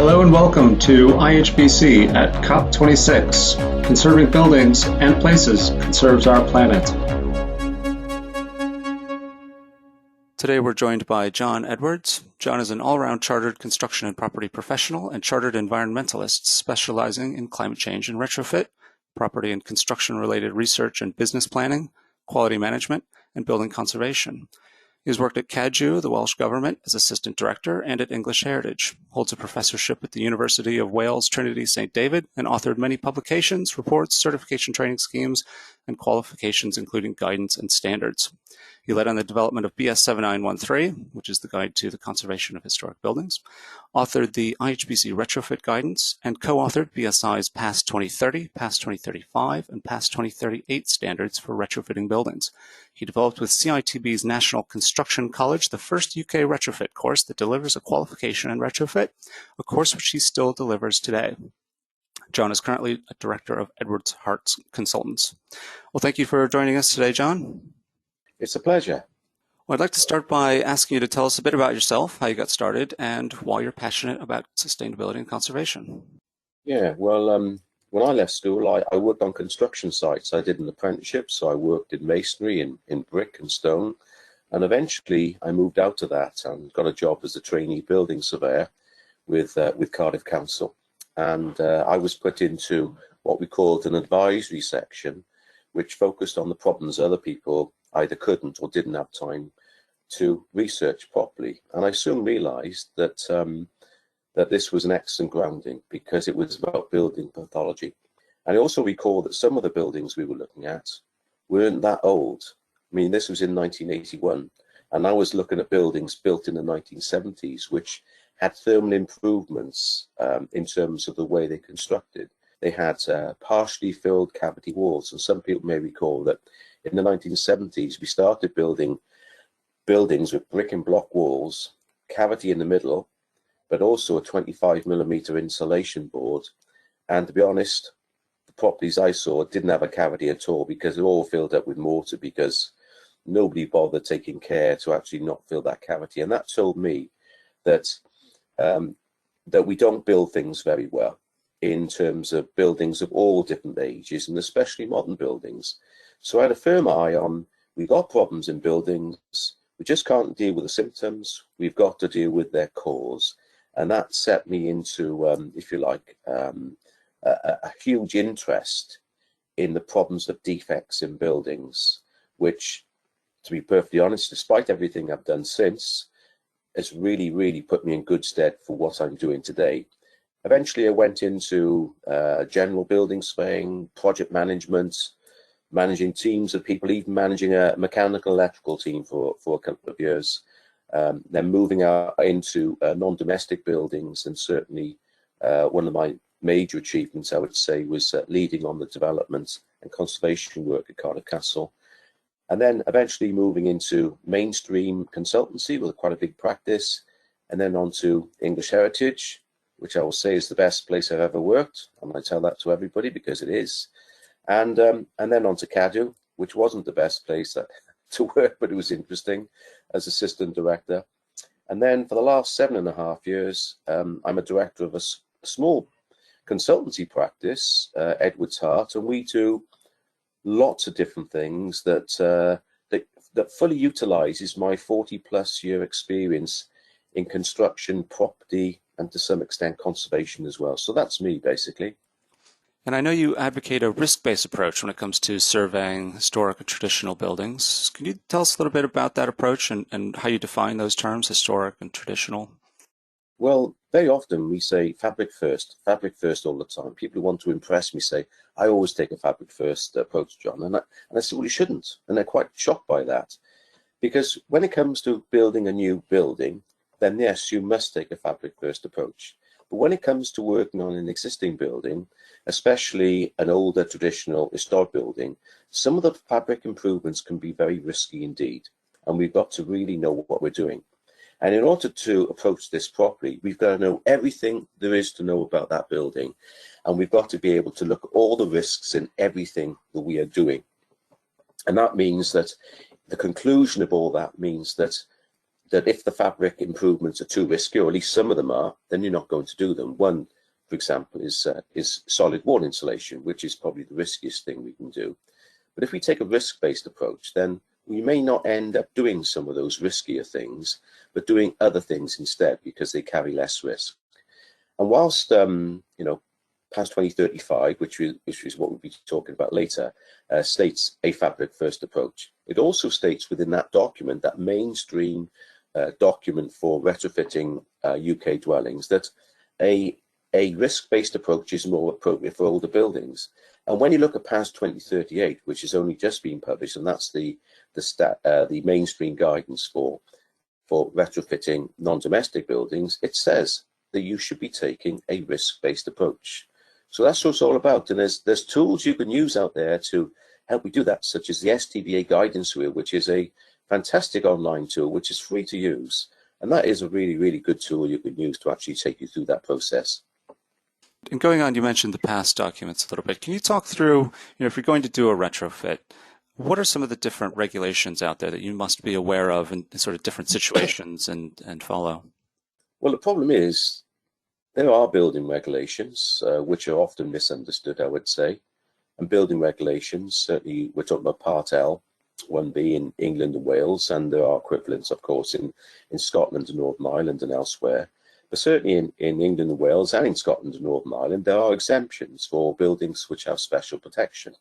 Hello and welcome to IHBC at COP26. Conserving buildings and places conserves our planet. Today we're joined by John Edwards. John is an all-round chartered construction and property professional and chartered environmentalist specializing in climate change and retrofit, property and construction-related research and business planning, quality management, and building conservation. He has worked at CADU, the Welsh Government, as Assistant Director and at English Heritage, holds a professorship at the University of Wales Trinity St. David, and authored many publications, reports, certification training schemes, and qualifications, including guidance and standards. He led on the development of BS 7913, which is the Guide to the Conservation of Historic Buildings, authored the IHBC Retrofit Guidance, and co-authored BSI's PASS 2030, PASS 2035, and PASS 2038 standards for retrofitting buildings. He developed with CITB's National Construction College the first UK retrofit course that delivers a qualification in retrofit, a course which he still delivers today. John is currently a director of Edwards Hart Consultants. Well, thank you for joining us today, John. It's a pleasure. Well, I'd like to start by asking you to tell us a bit about yourself, how you got started, and why you're passionate about sustainability and conservation. Yeah, well, when I left school, I worked on construction sites. I did an apprenticeship, so I worked in masonry, in brick and stone. And eventually I moved out of that and got a job as a trainee building surveyor with Cardiff Council. And I was put into what we called an advisory section, which focused on the problems other people either couldn't or didn't have time to research properly. And I soon realized that that this was an excellent grounding because it was about building pathology. And I also recall that some of the buildings we were looking at weren't that old. I mean, this was in 1981, and I was looking at buildings built in the 1970s, which had thermal improvements in terms of the way they constructed. They had partially filled cavity walls, and some people may recall that in the 1970s, we started building buildings with brick and block walls, cavity in the middle, but also a 25mm insulation board. And to be honest, the properties I saw didn't have a cavity at all because they're all filled up with mortar because nobody bothered taking care to actually not fill that cavity. And that told me that that we don't build things very well in terms of buildings of all different ages, and especially modern buildings. So I had a firm eye on, we've got problems in buildings, we just can't deal with the symptoms, we've got to deal with their cause. And that set me into, if you like, a huge interest in the problems of defects in buildings, which, to be perfectly honest, despite everything I've done since, has really, really put me in good stead for what I'm doing today. Eventually, I went into general building surveying, project management, managing teams of people, even managing a mechanical electrical team for a couple of years. Then moving out into non-domestic buildings, and certainly one of my major achievements, I would say, was leading on the development and conservation work at Cardiff Castle. And then eventually moving into mainstream consultancy with quite a big practice, and then on to English Heritage, which I will say is the best place I've ever worked. And I tell that to everybody because it is. And then on to CADU, which wasn't the best place to work, but it was interesting as assistant director. And then for the last 7.5 years, I'm a director of a small consultancy practice, Edwards Hart, and we do lots of different things that fully utilizes my 40+ year experience in construction, property, and to some extent conservation as well. So that's me, basically. And I know you advocate a risk-based approach when it comes to surveying historic and traditional buildings. Can you tell us a little bit about that approach and how you define those terms, historic and traditional? Well, very often we say fabric first all the time. People who want to impress me say, I always take a fabric first approach, John. And I say, well, you shouldn't. And they're quite shocked by that. Because when it comes to building a new building, then yes, you must take a fabric first approach. But when it comes to working on an existing building, especially an older traditional historic building, some of the fabric improvements can be very risky indeed. And we've got to really know what we're doing. And in order to approach this properly, we've got to know everything there is to know about that building. And we've got to be able to look at all the risks in everything that we are doing. And that means that the conclusion of all that means that that if the fabric improvements are too risky, or at least some of them are, then you're not going to do them. One, for example, is solid wall insulation, which is probably the riskiest thing we can do. But if we take a risk-based approach, then we may not end up doing some of those riskier things, but doing other things instead because they carry less risk. And whilst past 2035, which is what we'll be talking about later, states a fabric first approach, it also states within that document, that mainstream document for retrofitting UK dwellings, that a risk-based approach is more appropriate for older buildings. And when you look at past 2038, which has only just been published, and that's the mainstream guidance for retrofitting non-domestic buildings, it says that you should be taking a risk-based approach. So that's what it's all about. And there's tools you can use out there to help you do that, such as the STBA guidance wheel, which is a fantastic online tool, which is free to use. And that is a really, really good tool you can use to actually take you through that process. And going on, you mentioned the past documents a little bit. Can you talk through, if you're going to do a retrofit, what are some of the different regulations out there that you must be aware of in sort of different situations and follow? Well, the problem is there are building regulations, which are often misunderstood, I would say. And building regulations, certainly we're talking about Part L, 1B in England and Wales, and there are equivalents, of course, in Scotland and Northern Ireland and elsewhere. But certainly in England and Wales and in Scotland and Northern Ireland, there are exemptions for buildings which have special protection.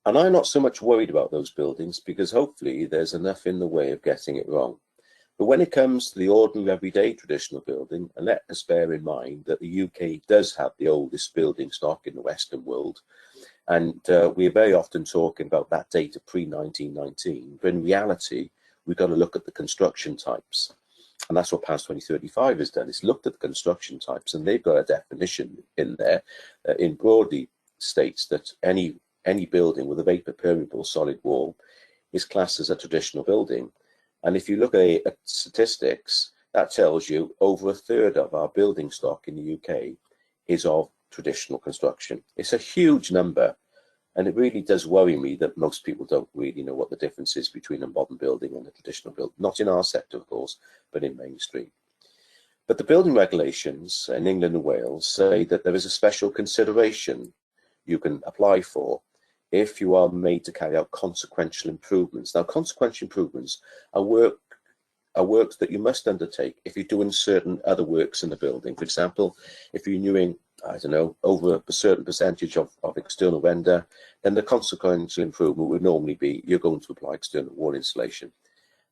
And I'm not so much worried about those buildings because hopefully there's enough in the way of getting it wrong. But when it comes to the ordinary everyday traditional building, and let us bear in mind that the UK does have the oldest building stock in the Western world, and we're very often talking about that data pre-1919, but in reality, we've got to look at the construction types. And that's what past 2035 has done. It's looked at the construction types, and they've got a definition in there in broadly states that any building with a vapor permeable solid wall is classed as a traditional building. And if you look at statistics, that tells you over a third of our building stock in the UK is of traditional construction. It's a huge number, and it really does worry me that most people don't really know what the difference is between a modern building and a traditional building. Not in our sector, of course, but in mainstream. But the building regulations in England and Wales say that there is a special consideration you can apply for if you are made to carry out consequential improvements. Now, consequential improvements are works that you must undertake if you're doing certain other works in the building. For example, if you're renewing, I don't know, over a certain percentage of external render, then the consequential improvement would normally be you're going to apply external wall insulation.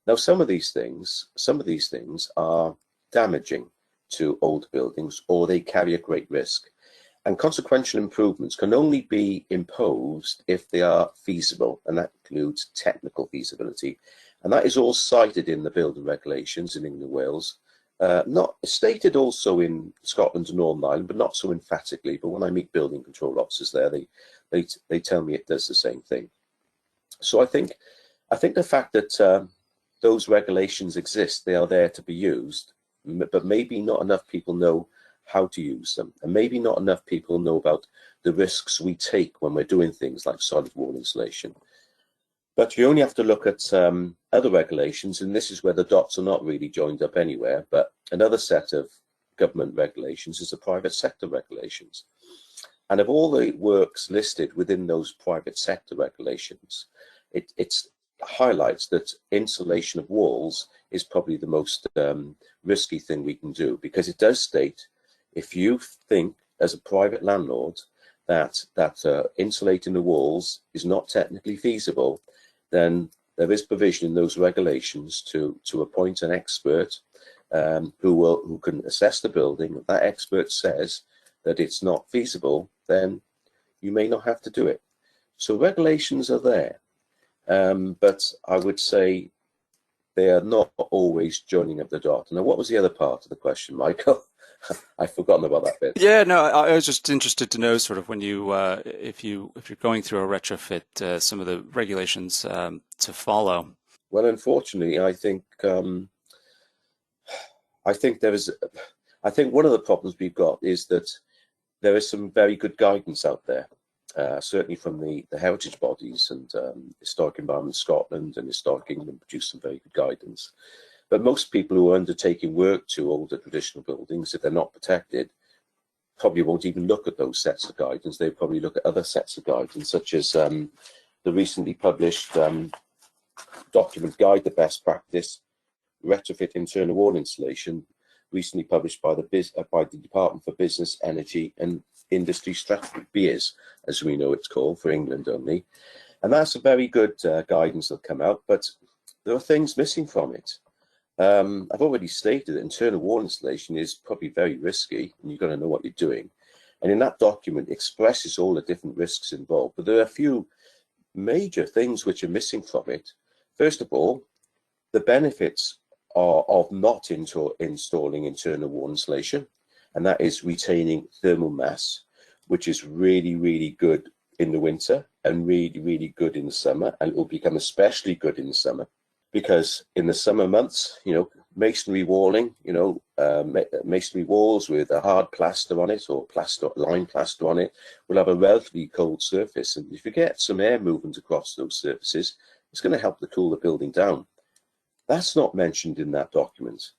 Now, some of these things are damaging to old buildings, or they carry a great risk. And consequential improvements can only be imposed if they are feasible, and that includes technical feasibility. And that is all cited in the building regulations in England and Wales. Not stated also in Scotland and Northern Ireland, but not so emphatically. But when I meet building control officers there, they tell me it does the same thing. So I think the fact that those regulations exist, they are there to be used, but maybe not enough people know how to use them, and maybe not enough people know about the risks we take when we're doing things like solid wall insulation. But you only have to look at other regulations, and this is where the dots are not really joined up anywhere, but another set of government regulations is the private sector regulations. And of all the works listed within those private sector regulations, it highlights that insulation of walls is probably the most risky thing we can do, because it does state if you think as a private landlord that insulating the walls is not technically feasible, then there is provision in those regulations to appoint an expert who can assess the building. If that expert says that it's not feasible, then you may not have to do it. So regulations are there, but I would say they are not always joining up the dot. Now, what was the other part of the question, Michael? I've forgotten about that bit. Yeah, no, I was just interested to know sort of when you, if you're going through a retrofit, some of the regulations to follow. Well, unfortunately, I think there is. I think one of the problems we've got is that there is some very good guidance out there, certainly from the heritage bodies, and Historic Environment Scotland and Historic England produce some very good guidance. But most people who are undertaking work to older traditional buildings, if they're not protected, probably won't even look at those sets of guidance. They probably look at other sets of guidance, such as the recently published document Guide the Best Practice Retrofit Internal Wall Installation, recently published by the Department for Business, Energy and Industry Strategy, BIS, as we know it's called, for England only. And that's a very good guidance that'll come out, but there are things missing from it. I've already stated that internal wall installation is probably very risky, and you've got to know what you're doing. And in that document, it expresses all the different risks involved, but there are a few major things which are missing from it. First of all, the benefits are of not installing internal wall insulation, and that is retaining thermal mass, which is really, really good in the winter and really, really good in the summer, and it will become especially good in the summer, because in the summer months, masonry walling, masonry walls with a hard plaster on it or lime plaster on it will have a relatively cold surface, and if you get some air movement across those surfaces, it's going to help to cool the building down. That's not mentioned in that document.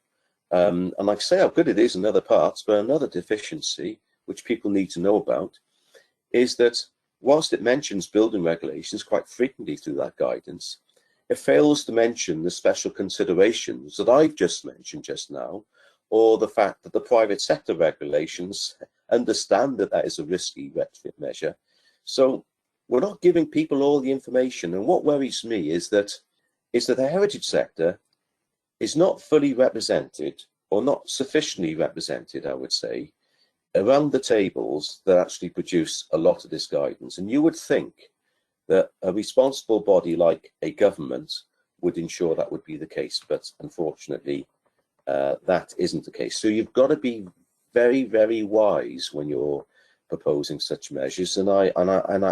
And like I say, how good it is in other parts, but another deficiency which people need to know about is that whilst it mentions building regulations quite frequently through that guidance, it fails to mention the special considerations that I've just mentioned just now, or the fact that the private sector regulations understand that that is a risky retrofit measure. So we're not giving people all the information. And what worries me is that the heritage sector is not fully represented, or not sufficiently represented, I would say, around the tables that actually produce a lot of this guidance. And you would think that a responsible body like a government would ensure that would be the case, but unfortunately that isn't the case. So you've got to be very, very wise when you're proposing such measures. And I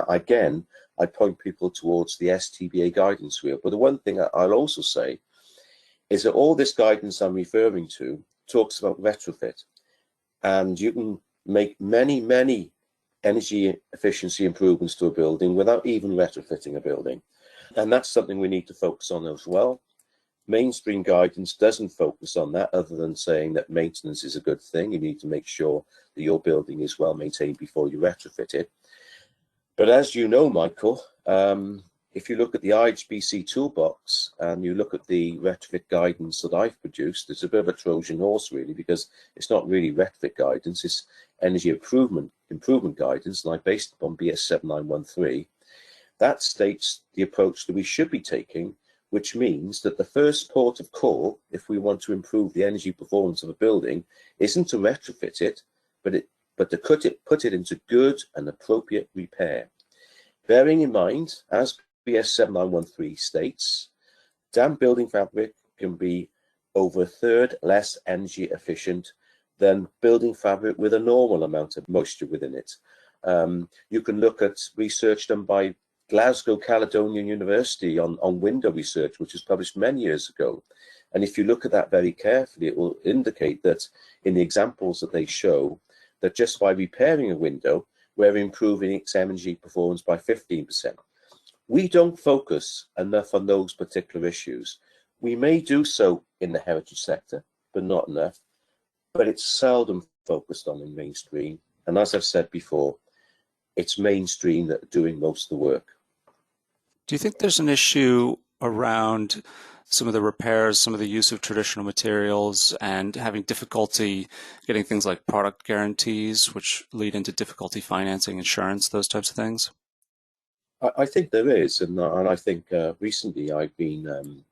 again, I point people towards the STBA guidance wheel. But the one thing I'll also say is that all this guidance I'm referring to talks about retrofit, and you can make many, many energy efficiency improvements to a building without even retrofitting a building. And that's something we need to focus on as well. Mainstream guidance doesn't focus on that, other than saying that maintenance is a good thing. You need to make sure that your building is well maintained before you retrofit it. But as you know, Michael, if you look at the IHBC toolbox and you look at the retrofit guidance that I've produced, it's a bit of a Trojan horse, really, because it's not really retrofit guidance, it's energy improvement guidance, and I based it on BS 7913. That states the approach that we should be taking, which means that the first port of call, if we want to improve the energy performance of a building, isn't to retrofit it, but to put it into good and appropriate repair. Bearing in mind, as BS 7913 states, damp building fabric can be over a third less energy efficient than building fabric with a normal amount of moisture within it. You can look at research done by Glasgow Caledonian University on window research, which was published many years ago. And if you look at that very carefully, it will indicate that in the examples that they show, that just by repairing a window, we're improving its energy performance by 15%. We don't focus enough on those particular issues. We may do so in the heritage sector, but not enough. But it's seldom focused on in mainstream. And as I've said before, it's mainstream that are doing most of the work. Do you think there's an issue around some of the repairs, some of the use of traditional materials, and having difficulty getting things like product guarantees, which lead into difficulty financing insurance, those types of things? I think there is, and I think recently I've been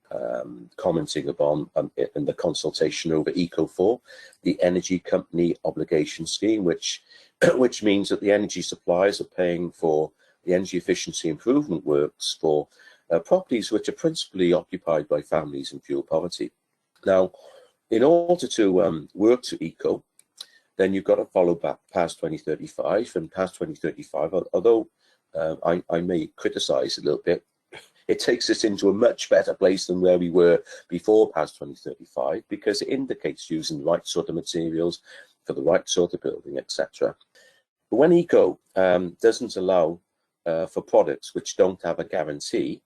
commenting upon in the consultation over ECO4, the Energy Company Obligation Scheme, which means that the energy suppliers are paying for the energy efficiency improvement works for properties which are principally occupied by families in fuel poverty. Now, in order to work to ECO, then you've got to follow back past 2035, and past 2035, although I may criticize a little bit, it takes us into a much better place than where we were before past 2035, because it indicates using the right sort of materials for the right sort of building, etc. But when ECO doesn't allow for products which don't have a guarantee,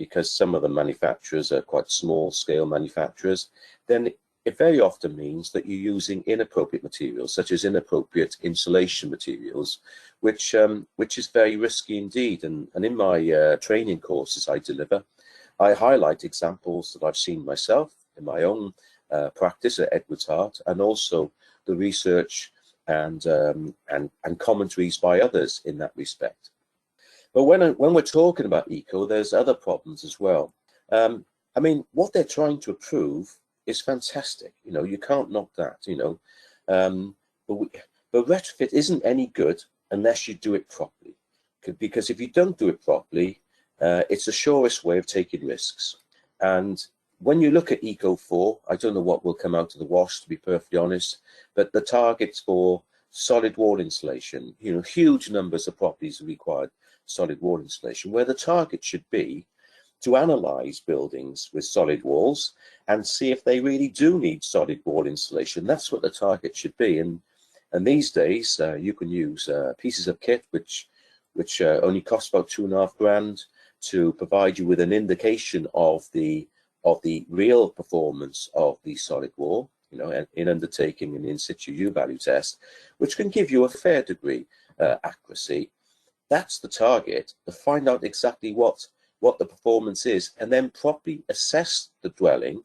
because some of the manufacturers are quite small scale manufacturers, then it very often means that you're using inappropriate materials, such as inappropriate insulation materials, which is very risky indeed. And in my training courses I deliver, I highlight examples that I've seen myself in my own practice at Edwards Hart, and also the research and commentaries by others in that respect. But when we're talking about eco, there's other problems as well. I mean, what they're trying to prove is fantastic. You know, you can't knock that. You know, but retrofit isn't any good unless you do it properly. Because if you don't do it properly, it's the surest way of taking risks. And when you look at Eco 4, I don't know what will come out of the wash, to be perfectly honest, but the targets for solid wall insulation, you know, huge numbers of properties are required solid wall insulation, where the target should be to analyze buildings with solid walls and see if they really do need solid wall insulation. That's what the target should be. And these days, you can use pieces of kit which only cost about £2,500 to provide you with an indication of the real performance of the solid wall, you know, in undertaking an in situ U value test, which can give you a fair degree accuracy. That's the target, to find out exactly what the performance is, and then properly assess the dwelling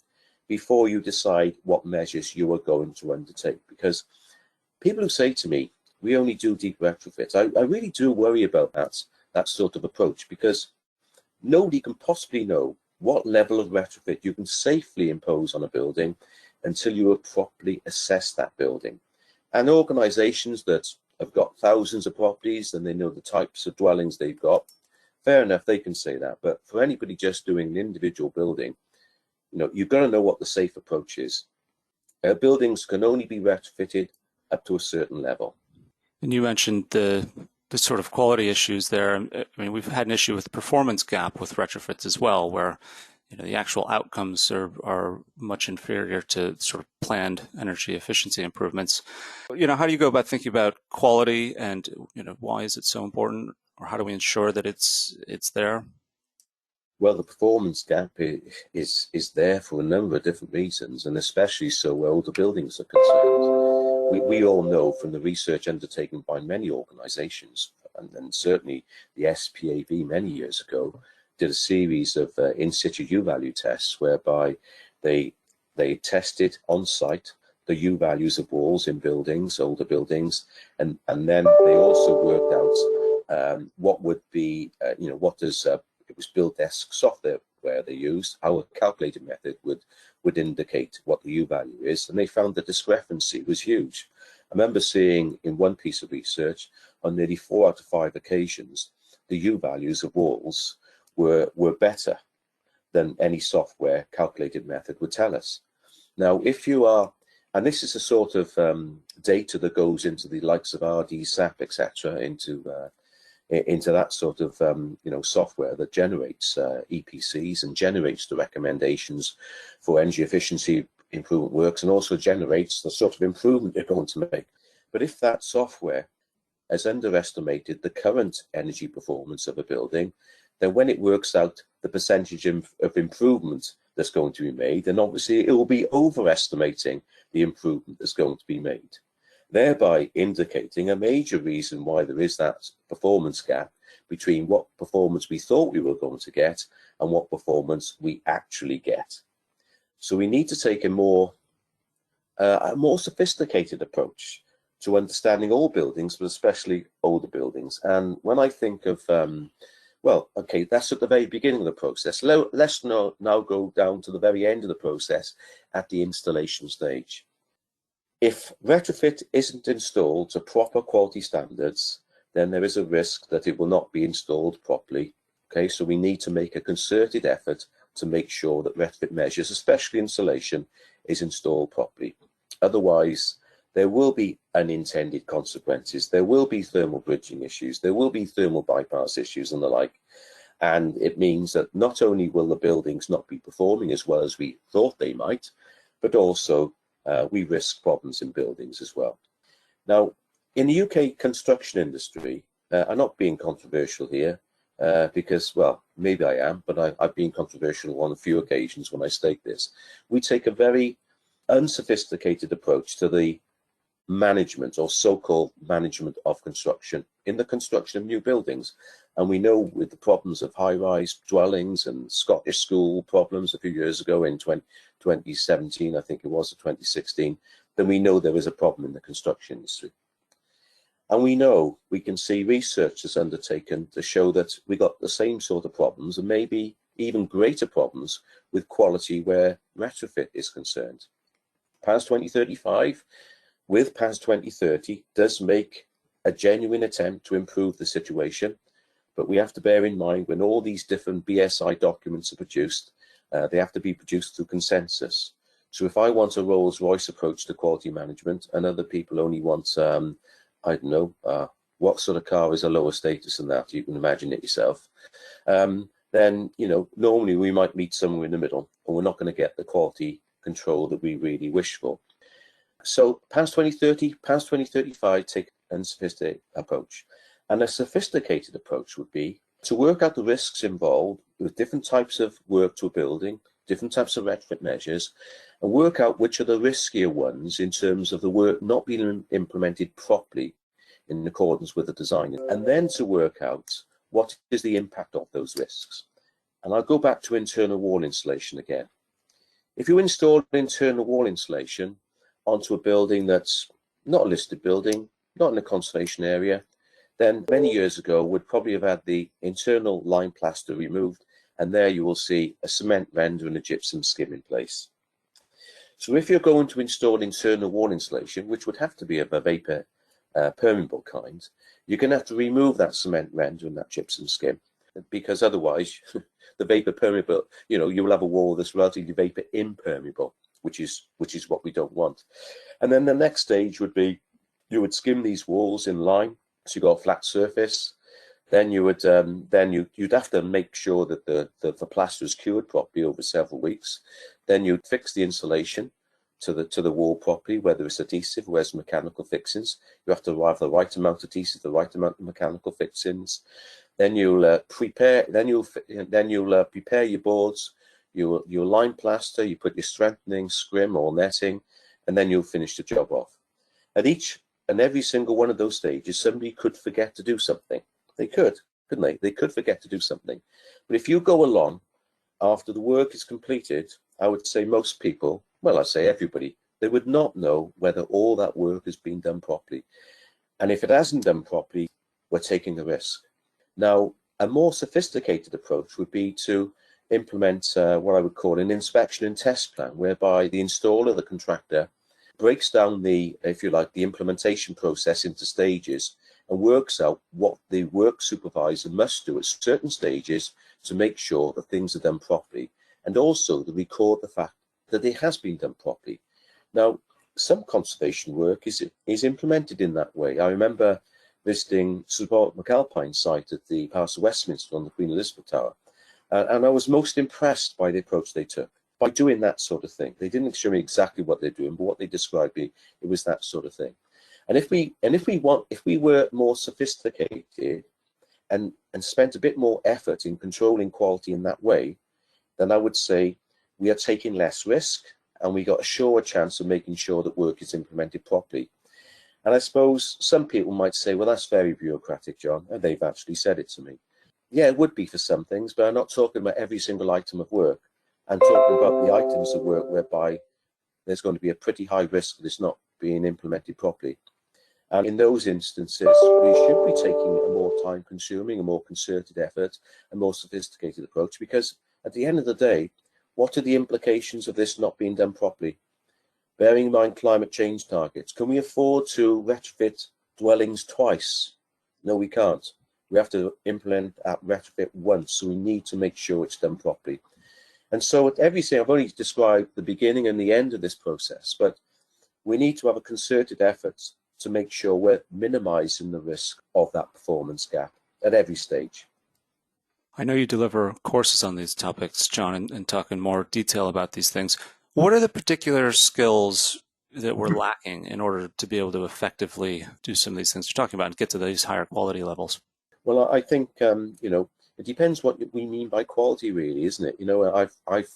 before you decide what measures you are going to undertake. Because people who say to me, we only do deep retrofits, I really do worry about that sort of approach, because nobody can possibly know what level of retrofit you can safely impose on a building until you have properly assessed that building. And organizations that have got thousands of properties and they know the types of dwellings they've got, fair enough, they can say that. But for anybody just doing an individual building, you know, you've got to know what the safe approach is. Buildings can only be retrofitted up to a certain level. And you mentioned the sort of quality issues there. I mean, we've had an issue with the performance gap with retrofits as well, where, you know, the actual outcomes are much inferior to sort of planned energy efficiency improvements. You know, how do you go about thinking about quality, and, you know, why is it so important, or how do we ensure that it's there? Well, the performance gap is there for a number of different reasons, and especially so where older buildings are concerned. We all know from the research undertaken by many organizations, and certainly the SPAV many years ago did a series of in situ U value tests whereby they tested on site the U values of walls in buildings, older buildings, and then they also worked out what would be, you know, what does it was BuildDesk software where they used, how a calculated method would indicate what the U value is, and they found the discrepancy was huge. I remember seeing in one piece of research on nearly 4 out of 5 occasions the U values of walls were better than any software calculated method would tell us. Now, if you are, and this is a sort of data that goes into the likes of RD, SAP, etc., into that sort of you know, software that generates EPCs and generates the recommendations for energy efficiency improvement works, and also generates the sort of improvement you're going to make. But if that software has underestimated the current energy performance of a building, then when it works out the percentage of improvement that's going to be made, then obviously it will be overestimating the improvement that's going to be made, thereby indicating a major reason why there is that performance gap between what performance we thought we were going to get and what performance we actually get. So we need to take a more sophisticated approach to understanding all buildings, but especially older buildings. And when I think of, well, okay, that's at the very beginning of the process. Let's now go down to the very end of the process at the installation stage. If retrofit isn't installed to proper quality standards, then there is a risk that it will not be installed properly. Okay, so we need to make a concerted effort to make sure that retrofit measures, especially insulation, is installed properly. Otherwise, there will be unintended consequences. There will be thermal bridging issues. There will be thermal bypass issues and the like. And it means that not only will the buildings not be performing as well as we thought they might, but also we risk problems in buildings as well. Now, in the UK construction industry, I'm not being controversial here, because, well, maybe I am, but I've been controversial on a few occasions when I state this. We take a very unsophisticated approach to the management or so-called management of construction in the construction of new buildings. And we know with the problems of high-rise dwellings and Scottish school problems a few years ago in 2017, I think it was, or 2016, then we know there is a problem in the construction industry. And we know, we can see research that's undertaken to show that we got the same sort of problems and maybe even greater problems with quality where retrofit is concerned. PAS 2035 with PAS 2030 does make a genuine attempt to improve the situation, but we have to bear in mind when all these different BSI documents are produced, they have to be produced through consensus. So if I want a Rolls-Royce approach to quality management and other people only want, I don't know, what sort of car is a lower status than that, you can imagine it yourself, then, you know, normally we might meet somewhere in the middle and we're not going to get the quality control that we really wish for. So PAS 2030, PAS 2035 take a unsophisticated approach. And a sophisticated approach would be to work out the risks involved with different types of work to a building, different types of retrofit measures, and work out which are the riskier ones in terms of the work not being implemented properly in accordance with the design, and then to work out what is the impact of those risks. And I'll go back to internal wall insulation again. If you install internal wall insulation onto a building that's not a listed building, not in a conservation area, then many years ago would probably have had the internal lime plaster removed, and there you will see a cement render and a gypsum skim in place. So if you're going to install internal wall insulation, which would have to be of a vapor permeable kind, you're going to have to remove that cement render and that gypsum skim, because otherwise the vapor permeable, you know, you will have a wall that's relatively vapor impermeable, which is what we don't want. And then the next stage would be you would skim these walls in lime, so you got a flat surface. Then you would you'd have to make sure that the plaster is cured properly over several weeks. Then you'd fix the insulation to the wall properly, whether it's adhesive or as mechanical fixings. You have to have the right amount of adhesive, the right amount of mechanical fixings. Then you'll prepare your boards. You'll lime plaster. You put your strengthening, scrim or netting, and then you'll finish the job off. At each and every single one of those stages, somebody could forget to do something. They could, couldn't they? They could forget to do something. But if you go along after the work is completed, I would say most people, well, I'd say everybody, they would not know whether all that work has been done properly. And if it hasn't done properly, we're taking a risk. Now, a more sophisticated approach would be to implement what I would call an inspection and test plan, whereby the installer, the contractor, breaks down the, if you like, the implementation process into stages and works out what the work supervisor must do at certain stages to make sure that things are done properly, and also to record the fact that it has been done properly. Now, some conservation work is implemented in that way. I remember visiting Sir Robert McAlpine's site at the Palace of Westminster on the Queen Elizabeth Tower, and I was most impressed by the approach they took by doing that sort of thing. They didn't show me exactly what they're doing, but what they described me, it was that sort of thing. And if we were more sophisticated and spent a bit more effort in controlling quality in that way, then I would say we are taking less risk and we got a surer chance of making sure that work is implemented properly. And I suppose some people might say, well, that's very bureaucratic, John, and they've actually said it to me. Yeah, it would be for some things, but I'm not talking about every single item of work. I'm talking about the items of work whereby there's going to be a pretty high risk that it's not being implemented properly. And in those instances, we should be taking a more time-consuming, a more concerted effort, a more sophisticated approach, because at the end of the day, what are the implications of this not being done properly? Bearing in mind climate change targets, can we afford to retrofit dwellings twice? No, we can't. We have to implement that retrofit once, so we need to make sure it's done properly. And so at everything, I've only described the beginning and the end of this process, but we need to have a concerted effort to make sure we're minimizing the risk of that performance gap at every stage. I know you deliver courses on these topics, John, and talk in more detail about these things. What are the particular skills that we're lacking in order to be able to effectively do some of these things you're talking about and get to these higher quality levels? Well, I think, you know, It depends what we mean by quality, really, isn't it? You know, I've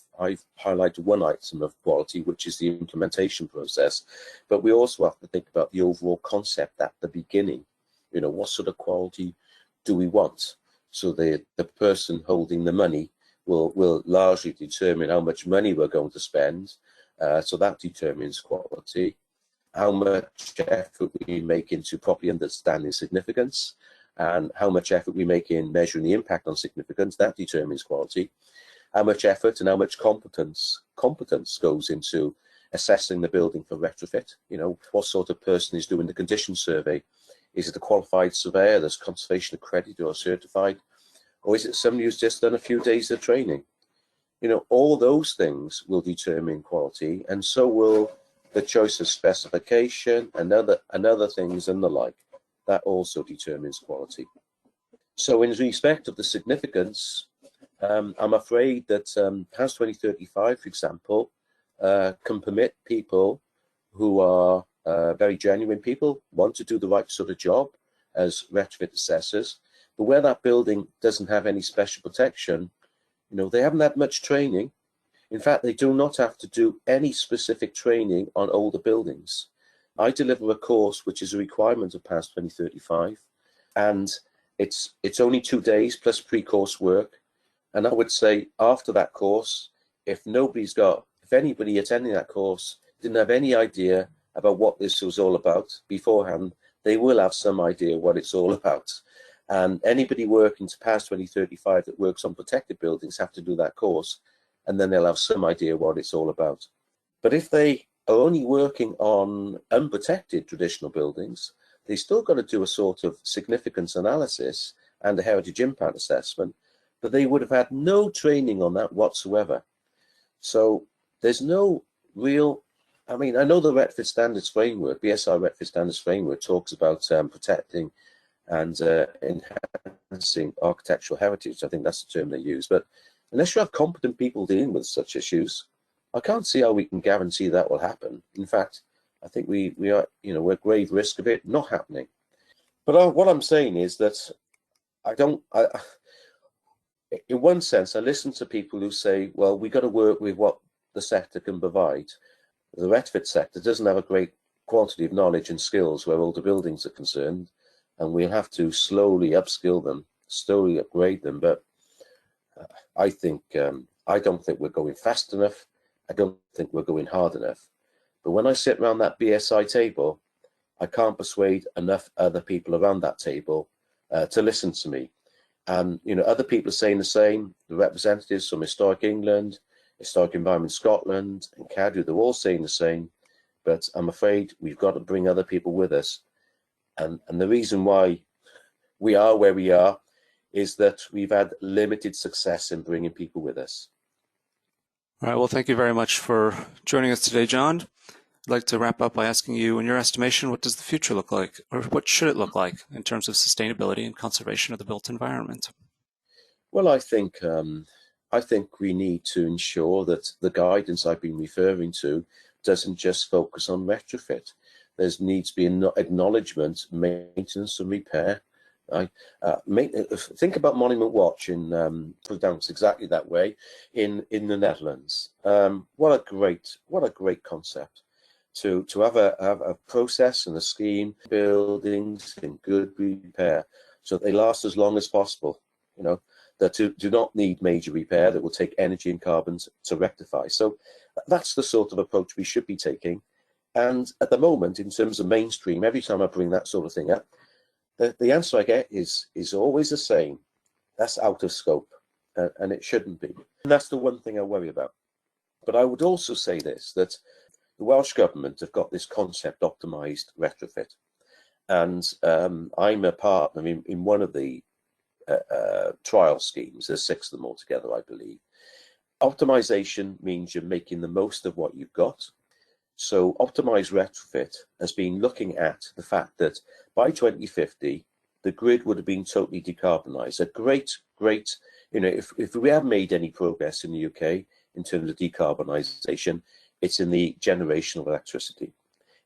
highlighted one item of quality, which is the implementation process, but we also have to think about the overall concept at the beginning. You know, what sort of quality do we want? So the person holding the money will largely determine how much money we're going to spend. So that determines quality. How much effort we make into properly understanding significance, and how much effort we make in measuring the impact on significance, that determines quality. How much effort and how much competence goes into assessing the building for retrofit. You know, what sort of person is doing the condition survey? Is it a qualified surveyor that's conservation accredited or certified? Or is it somebody who's just done a few days of training? You know, all those things will determine quality, and so will the choice of specification and other things and the like. That also determines quality. So in respect of the significance, I'm afraid that PAS 2035, for example, can permit people who are very genuine people, want to do the right sort of job as retrofit assessors, but where that building doesn't have any special protection, you know, they haven't had much training. In fact, they do not have to do any specific training on older buildings. I deliver a course which is a requirement of PAS 2035, and it's only 2 days plus pre-course work. And I would say after that course, if anybody attending that course didn't have any idea about what this was all about beforehand, they will have some idea what it's all about. And anybody working to PAS 2035 that works on protected buildings have to do that course, and then they'll have some idea what it's all about. But if they are only working on unprotected traditional buildings, they still got to do a sort of significance analysis and a heritage impact assessment, but they would have had no training on that whatsoever. So there's no real, I mean, I know the Retrofit Standards Framework, BSI Retrofit Standards Framework talks about protecting and enhancing architectural heritage. I think that's the term they use. But unless you have competent people dealing with such issues, I can't see how we can guarantee that will happen. In fact, I think we are, you know, we're at grave risk of it not happening. But what I'm saying is that in one sense, I listen to people who say, well, we got to work with what the sector can provide. The retrofit sector doesn't have a great quantity of knowledge and skills where older buildings are concerned, and we'll have to slowly upskill them, slowly upgrade them. But I don't think we're going fast enough. I don't think we're going hard enough. But when I sit around that BSI table, I can't persuade enough other people around that table to listen to me. And, you know, other people are saying the same. The representatives from Historic England, Historic Environment Scotland, and CADU, they're all saying the same. But I'm afraid we've got to bring other people with us. And the reason why we are where we are is that we've had limited success in bringing people with us. All right, well, thank you very much for joining us today, John. I'd like to wrap up by asking you, in your estimation, what does the future look like, or what should it look like in terms of sustainability and conservation of the built environment? Well, I think we need to ensure that the guidance I've been referring to doesn't just focus on retrofit. There needs to be an acknowledgement, maintenance and repair. Think about Monument Watch pronounced exactly that way in the Netherlands. What a great concept to have a process and a scheme, buildings in good repair, so they last as long as possible. You know, that do not need major repair that will take energy and carbon to rectify. So that's the sort of approach we should be taking. And at the moment, in terms of mainstream, every time I bring that sort of thing up, the answer I get is always the same. That's out of scope, and it shouldn't be. And that's the one thing I worry about. But I would also say this, that the Welsh Government have got this concept optimised retrofit. And I'm a partner in one of the trial schemes. There's 6 of them altogether, I believe. Optimisation means you're making the most of what you've got. So optimized retrofit has been looking at the fact that by 2050, the grid would have been totally decarbonised. A great, you know, if we have made any progress in the UK in terms of decarbonisation, it's in the generation of electricity.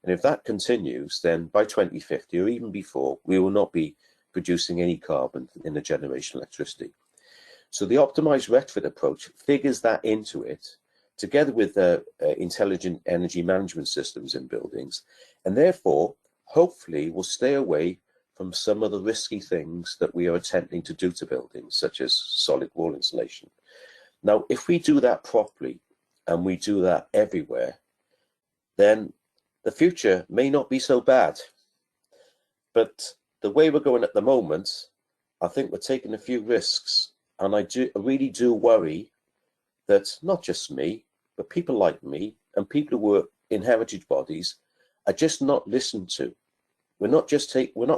And if that continues, then by 2050 or even before, we will not be producing any carbon in the generation of electricity. So the optimized retrofit approach figures that into it, together with intelligent energy management systems in buildings, and therefore, hopefully, will stay away from some of the risky things that we are attempting to do to buildings, such as solid wall insulation. Now, if we do that properly, and we do that everywhere, then the future may not be so bad. But the way we're going at the moment, I think we're taking a few risks. And I really do worry that not just me, but people like me and people who work in heritage bodies are just not listened to. We're not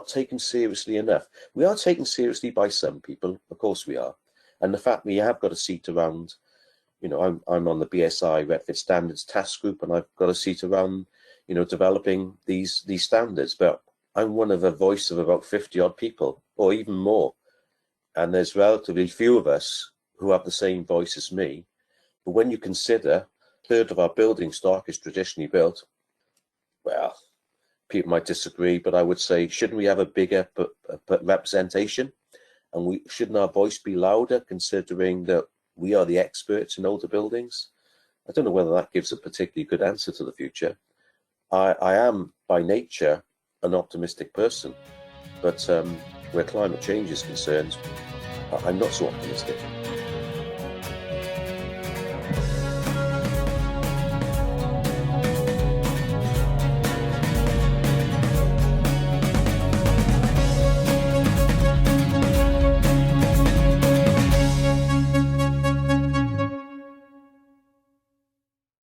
taken seriously enough. We are taken seriously by some people, of course we are. And the fact we have got a seat around, you know, I'm on the BSI Retrofit Standards Task Group, and I've got a seat around, you know, developing these standards. But I'm one of a voice of about 50 odd people, or even more. And there's relatively few of us who have the same voice as me. But when you consider a third of our building stock is traditionally built, well, people might disagree, but I would say, shouldn't we have a bigger representation? And shouldn't our voice be louder, considering that we are the experts in older buildings? I don't know whether that gives a particularly good answer to the future. I am, by nature, an optimistic person, but where climate change is concerned, I'm not so optimistic.